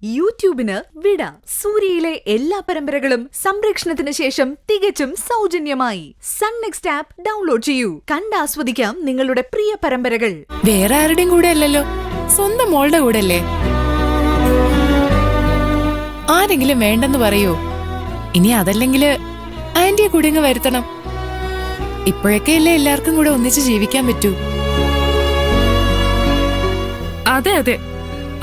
യൂട്യൂബിന് വിട. സൂര്യയിലെ എല്ലാ പരമ്പരകളും സംരക്ഷണത്തിന് ശേഷം തികച്ചും സൗജന്യമായി സൺ നെക്സ്റ്റ് ആപ്പ് ഡൗൺലോഡ് ചെയ്യൂ. കണ്ടാസ്വദിക്കാം നിങ്ങളുടെ പ്രിയ പരമ്പരകൾ. വേറെ ആരുടെയും കൂടെ അല്ലല്ലോ, സ്വന്തം മോളുടെ കൂടെ അല്ലേ. ആരെങ്കിലും വേണ്ടെന്ന് പറയൂ. ഇനി അതല്ലെങ്കില് ആന്റിയെ കൂടെ ഇങ്ങ് വരുത്തണം. ഇപ്പോഴൊക്കെ അല്ലേ എല്ലാവർക്കും കൂടെ ഒന്നിച്ച് ജീവിക്കാൻ പറ്റൂ. അതെ അതെ,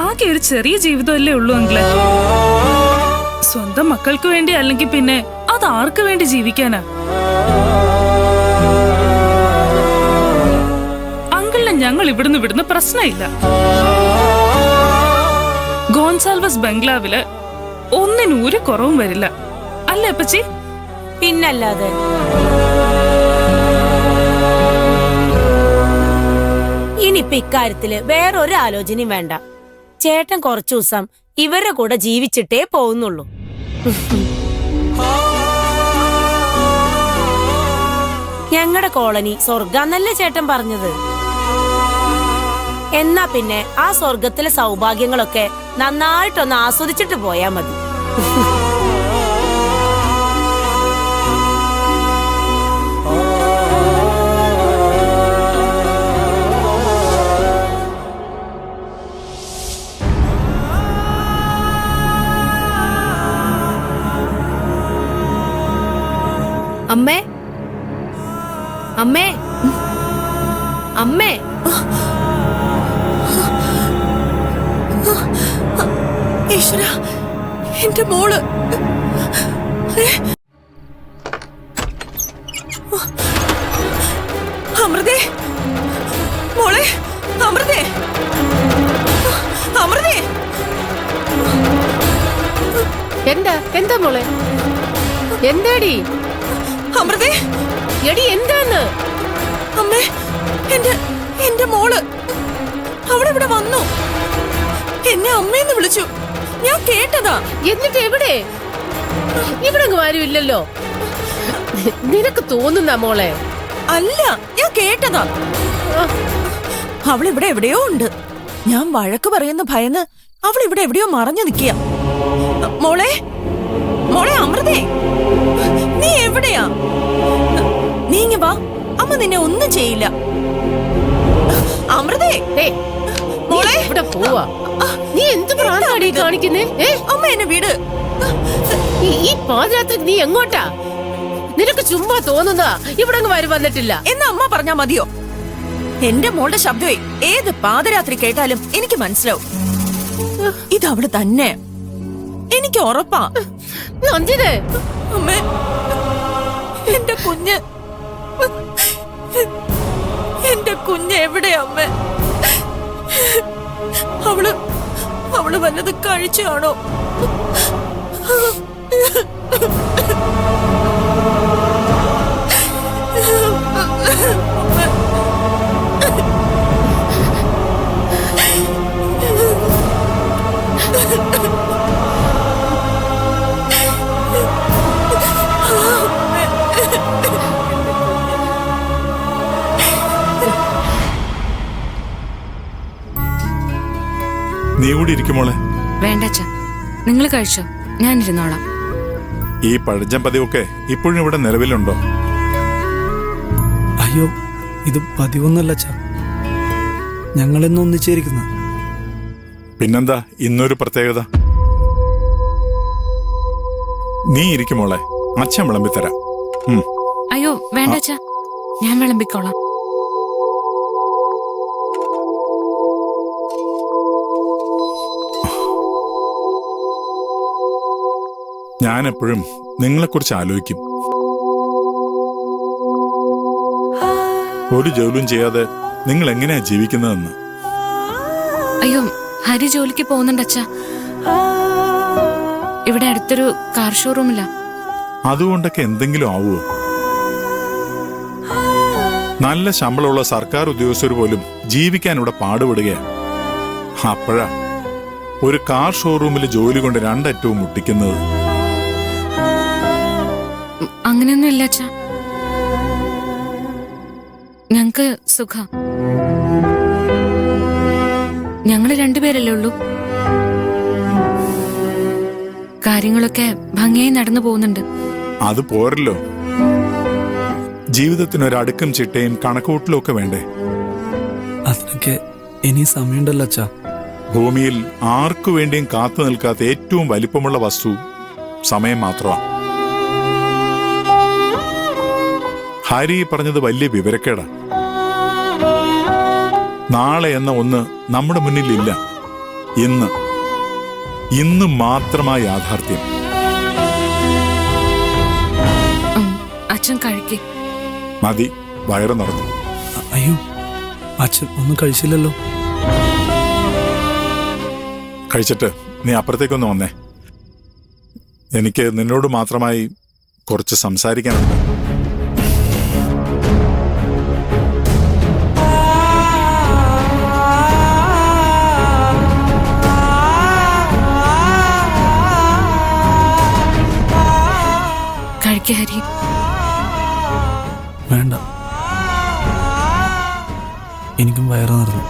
ആകെ ഒരു ചെറിയ ജീവിതമല്ലേ ഉള്ളൂ അങ്കിള്. സ്വന്തം മക്കൾക്ക് വേണ്ടി അല്ലെങ്കിൽ പിന്നെ അത് ആർക്ക് വേണ്ടി ജീവിക്കാനാ? അങ്കിളിനെ ഞങ്ങൾ ഇവിടുന്ന് വിടുന്ന പ്രശ്നമില്ല. ഗോൺസാൽവസ് ബംഗ്ലാവില് ഒന്നിനും ഒരു കുറവും വരില്ല, അല്ലേ അപ്പച്ചി? പിന്നല്ലാതെ. ഇനിയിപ്പൊ ഇക്കാര്യത്തില് വേറൊരു ആലോചനയും വേണ്ട. ചേട്ടൻ കുറച്ചു ദിവസം ഇവരുടെ കൂടെ ജീവിച്ചിട്ടേ പോകുന്നുള്ളൂ. ഞങ്ങളുടെ കോളനി സ്വർഗാന്നല്ലേ ചേട്ടൻ പറഞ്ഞത്? എന്നാ പിന്നെ ആ സ്വർഗത്തിലെ സൗഭാഗ്യങ്ങളൊക്കെ നന്നായിട്ടൊന്ന് ആസ്വദിച്ചിട്ട് പോയാ മതി. അമ്മേ, അമ്മേ, അമ്മേ. ഈശ്വരാ, എന്റെ മോള്. അമൃതേ, മോളെ, അമൃതേ, അമൃതേ. എന്താ മോളെ, എന്താടി അമൃതേ? എടി എന്താന്ന്? അമ്മേ, എന്റെ മോള് ഇവിടെ വന്നു. എന്നെ അമ്മയെന്ന് വിളിച്ചു. ഞാൻ കേട്ടതാ. എന്നിട്ട് എവിടെ? ഇവിടെ ആരും ഇല്ലല്ലോ. നിനക്ക് തോന്നുന്ന മോളെ? അല്ല, ഞാൻ കേട്ടതാ. അവളിവിടെ എവിടെയോ ഉണ്ട്. ഞാൻ വഴക്ക് പറയുന്ന ഭയന്ന് അവളിവിടെ എവിടെയോ മറഞ്ഞു നിൽക്കുക. മോളെ, മോളെ അമൃതേ, നീ എവിടെയാ? നീങ്ങ വാ, അമ്മ നിന്നെ ഒന്നും ചെയ്യില്ല. അമൃതേ, മോളെ, ഇവിടെ പോവാ. നീ എന്ത് പ്രാന്താടി കാണിക്കുന്നേ? അമ്മ എന്നെ വീട്. ഈ പാതിരാത്രി നീ എങ്ങോട്ടാ? നിനക്ക് ചുമ്മാ തോന്നുന്നതാ. ഇവിടെ അങ്ങ് വന്നിട്ടില്ല എന്നാ അമ്മ പറഞ്ഞാ മതിയോ? എന്റെ മോളുടെ ശബ്ദമേ ഏത് പാതിരാത്രി കേട്ടാലും എനിക്ക് മനസ്സിലാവും. ഇതവള് തന്നെ, എനിക്ക് ഉറപ്പാ. നന്ദിതേ, അമ്മേ, എന്റെ കുഞ്ഞ്, എന്റെ കുഞ്ഞ് എവിടെയാ അമ്മേ? അവള് വല്ലത് കഴിച്ചാണോ? നീ കൂടി ഇരിക്കുമോളെ. വേണ്ട, നിങ്ങൾ കഴിച്ചോ, ഞാൻ ഇരുന്നോളാം. ഈ പഴഞ്ചൻ പതിവൊക്കെ ഇപ്പോഴും ഇവിടെ നിലവിലുണ്ടോ? അയ്യോ, ഇത് പതിവൊന്നല്ല അച്ഛാ. ഞങ്ങളെന്നും ഒന്നിച്ചേരിക്കുന്ന. പിന്നെന്താ ഇന്നൊരു പ്രത്യേകത? നീ ഇരിക്കുമോളെ, അച്ഛൻ വിളമ്പിത്തരാം. അയ്യോ വേണ്ട, ഞാൻ വിളമ്പിക്കോളാം. ഞാൻ എപ്പോഴും നിങ്ങളെക്കുറിച്ച് ആലോചിക്കും. ഒരു ജോലിയും ചെയ്യാതെ നിങ്ങൾ എങ്ങനെയാ ജീവിക്കുന്നതെന്ന്. അയ്യോ, ഹരി ജോലിക്ക് പോകുന്നുണ്ട് അച്ഛാ. ഇവിടെ അടുത്തൊരു കാർ ഷോറൂമില്ല. അതുകൊണ്ടൊക്കെ എന്തെങ്കിലും ആവുമോ? നല്ല ശമ്പളമുള്ള സർക്കാർ ഉദ്യോഗസ്ഥർ പോലും ജീവിക്കാൻ ഇവിടെ പാടുപെടുകയാണ്. അപ്പോഴാ ഒരു കാർ ഷോറൂമിൽ ജോലി കൊണ്ട് രണ്ടറ്റവും മുട്ടിക്കുന്നത്. അങ്ങനെയൊന്നും ഇല്ല അച്ഛാ, ഞങ്ങക്ക് സുഖം. ഞങ്ങള് രണ്ടുപേരല്ലേ ഉള്ളൂ. കാര്യങ്ങളൊക്കെ ഭംഗിയായി നടന്നു പോകുന്നുണ്ട്. അത് പോരല്ലോ, ജീവിതത്തിനൊരടുക്കും ചിട്ടയും കണക്കൂട്ടലും ഒക്കെ വേണ്ടേ? അതിനൊക്കെ ഇനി സമയമുണ്ടല്ലോ അച്ഛാ. ഭൂമിയിൽ ആർക്കു വേണ്ടിയും കാത്തു നിൽക്കാത്ത ഏറ്റവും വലിപ്പമുള്ള വസ്തു സമയം മാത്രമാണ്. ഹാരി പറഞ്ഞത് വലിയ വിവരക്കേടാ. നാളെ എന്ന ഒന്ന് നമ്മുടെ മുന്നിലില്ല. ഇന്ന് മാത്രമായ യാഥാർത്ഥ്യം. അച്ഛൻ കഴിക്കേ. മതി, വയറ് നിറഞ്ഞു. അയ്യോ, അച്ഛൻ ഒന്നും കഴിച്ചില്ലല്ലോ. കഴിച്ചിട്ട് നീ അപ്പുറത്തേക്കൊന്ന് വന്നേ. എനിക്ക് നിന്നോട് മാത്രമായി കുറച്ച് സംസാരിക്കാനുണ്ട്. കഴിക്കേ ഹരി. വേണ്ട, എനിക്കും വയറ് നിറഞ്ഞു.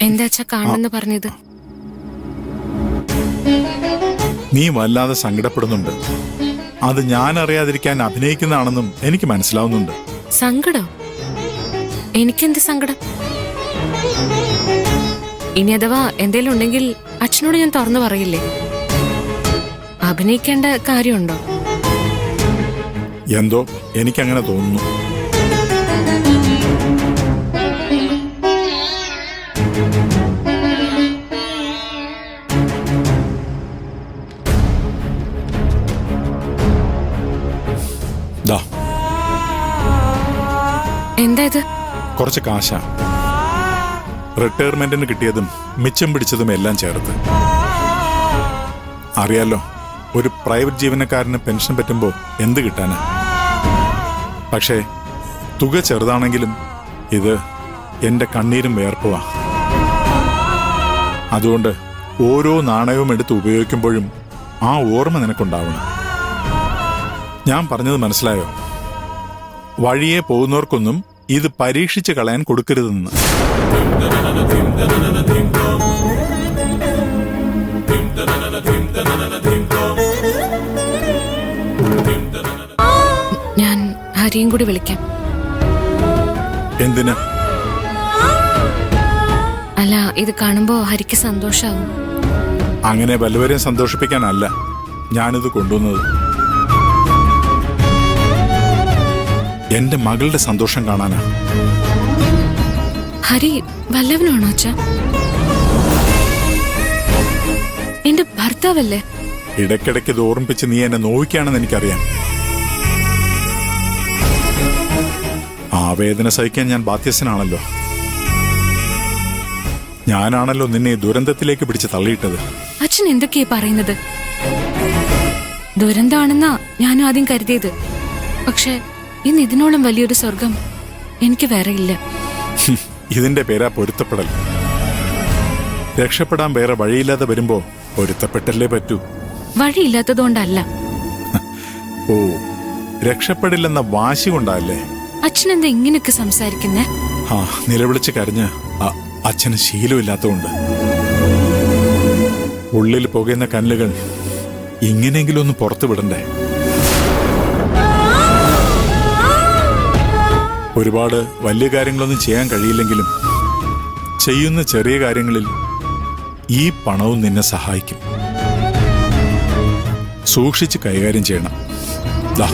എന്താ അച്ഛാ കാണുന്നെന്ന് പറഞ്ഞത്? നീ വല്ലാതെ സങ്കടപ്പെടുന്നുണ്ട്. അത് ഞാൻ അറിയാതിരിക്കാൻ അഭിനയിക്കുന്നതാണെന്നും എനിക്ക് മനസ്സിലാവുന്നുണ്ട്. സങ്കടം? എനിക്കെന്ത് സങ്കടം? ഇനി അഥവാ എന്തേലും ഉണ്ടെങ്കിൽ അച്ഛനോട് ഞാൻ തുറന്നു പറയില്ലേ? അഭിനയിക്കേണ്ട കാര്യമുണ്ടോ? എന്തോ എനിക്കങ്ങനെ തോന്നുന്നു. എന്താ ഇത്? കുറച്ച് കാശാ. റിട്ടയർമെന്റിന് കിട്ടിയതും മിച്ചം പിടിച്ചതും എല്ലാം ചേർത്ത്. അറിയാലോ, ഒരു പ്രൈവറ്റ് ജീവനക്കാരന് പെൻഷൻ പറ്റുമ്പോൾ എന്ത് കിട്ടാനാ? പക്ഷേ തുക ചെറുതാണെങ്കിലും ഇത് എന്റെ കണ്ണീരും വേർപ്പുവാ. അതുകൊണ്ട് ഓരോ നാണയവും എടുത്ത് ഉപയോഗിക്കുമ്പോഴും ആ ഓർമ്മ നിനക്കുണ്ടാവണം. ഞാൻ പറഞ്ഞത് മനസ്സിലായോ? വഴിയെ പോകുന്നവർക്കൊന്നും ഇത് പരീക്ഷിച്ച് കളയാൻ കൊടുക്കരുതെന്ന്. ഞാൻ ഹരിയും കൂടി വിളിക്കാം. എന്തിന്? അല്ല, ഇത് കാണുമ്പോ ഹരിക്ക് സന്തോഷാവും. അങ്ങനെ വല്ലവരെയും സന്തോഷിപ്പിക്കാനല്ല ഞാനിത് കൊണ്ടുവന്നത്. എന്റെ മകളുടെ സന്തോഷം കാണാനാ. ഹരി വല്ലവനാണോ അച്ഛാ? എന്റെ ഭർത്താവല്ലേ? ഇടയ്ക്കിടയ്ക്ക് ഇത് ഓർമ്മിപ്പിച്ച് നീ എന്നെ നോവിക്കുകയാണെന്ന് എനിക്കറിയാം. ആ വേദന സഹിക്കാൻ ഞാൻ ബാധ്യസ്ഥനാണല്ലോ. ഞാനാണല്ലോ നിന്നെ ദുരന്തത്തിലേക്ക് പിടിച്ച് തള്ളിയിട്ടത്. അച്ഛൻ എന്തൊക്കെയാ പറയുന്നത്? ദുരന്താണെന്നാ ഞാൻ ആദ്യം കരുതിയത്. പക്ഷെ ഇന്ന് ഇതിനോളം വലിയൊരു സ്വർഗം എനിക്ക് വേറെ ഇല്ല. ഇതിന്റെ പേരാ പൊരുത്തപ്പെടൽ. രക്ഷപ്പെടാൻ വേറെ വഴിയില്ലാതെ വരുമ്പോ പൊരുത്തപ്പെട്ടല്ലേ പറ്റൂ. വഴിയില്ലാത്തതുകൊണ്ടല്ല. ഓ, രക്ഷപ്പെടില്ലെന്ന വാശി കൊണ്ടല്ലേ? അച്ഛനെന്താ ഇങ്ങനെയൊക്കെ സംസാരിക്കുന്നേ? ആ, നിലവിളിച്ച് കരഞ്ഞ് അച്ഛന് ശീലമില്ലാത്തതുകൊണ്ട്. ഉള്ളിൽ പുകയുന്ന കല്ലുകൾ ഇങ്ങനെയെങ്കിലും ഒന്ന് പുറത്തു വിടണ്ടേ? ഒരുപാട് വലിയ കാര്യങ്ങളൊന്നും ചെയ്യാൻ കഴിയില്ലെങ്കിലും ചെയ്യുന്ന ചെറിയ കാര്യങ്ങളിൽ ഈ പണവും നിന്നെ സഹായിക്കും. സൂക്ഷിച്ച് കൈകാര്യം ചെയ്യണം. ദാ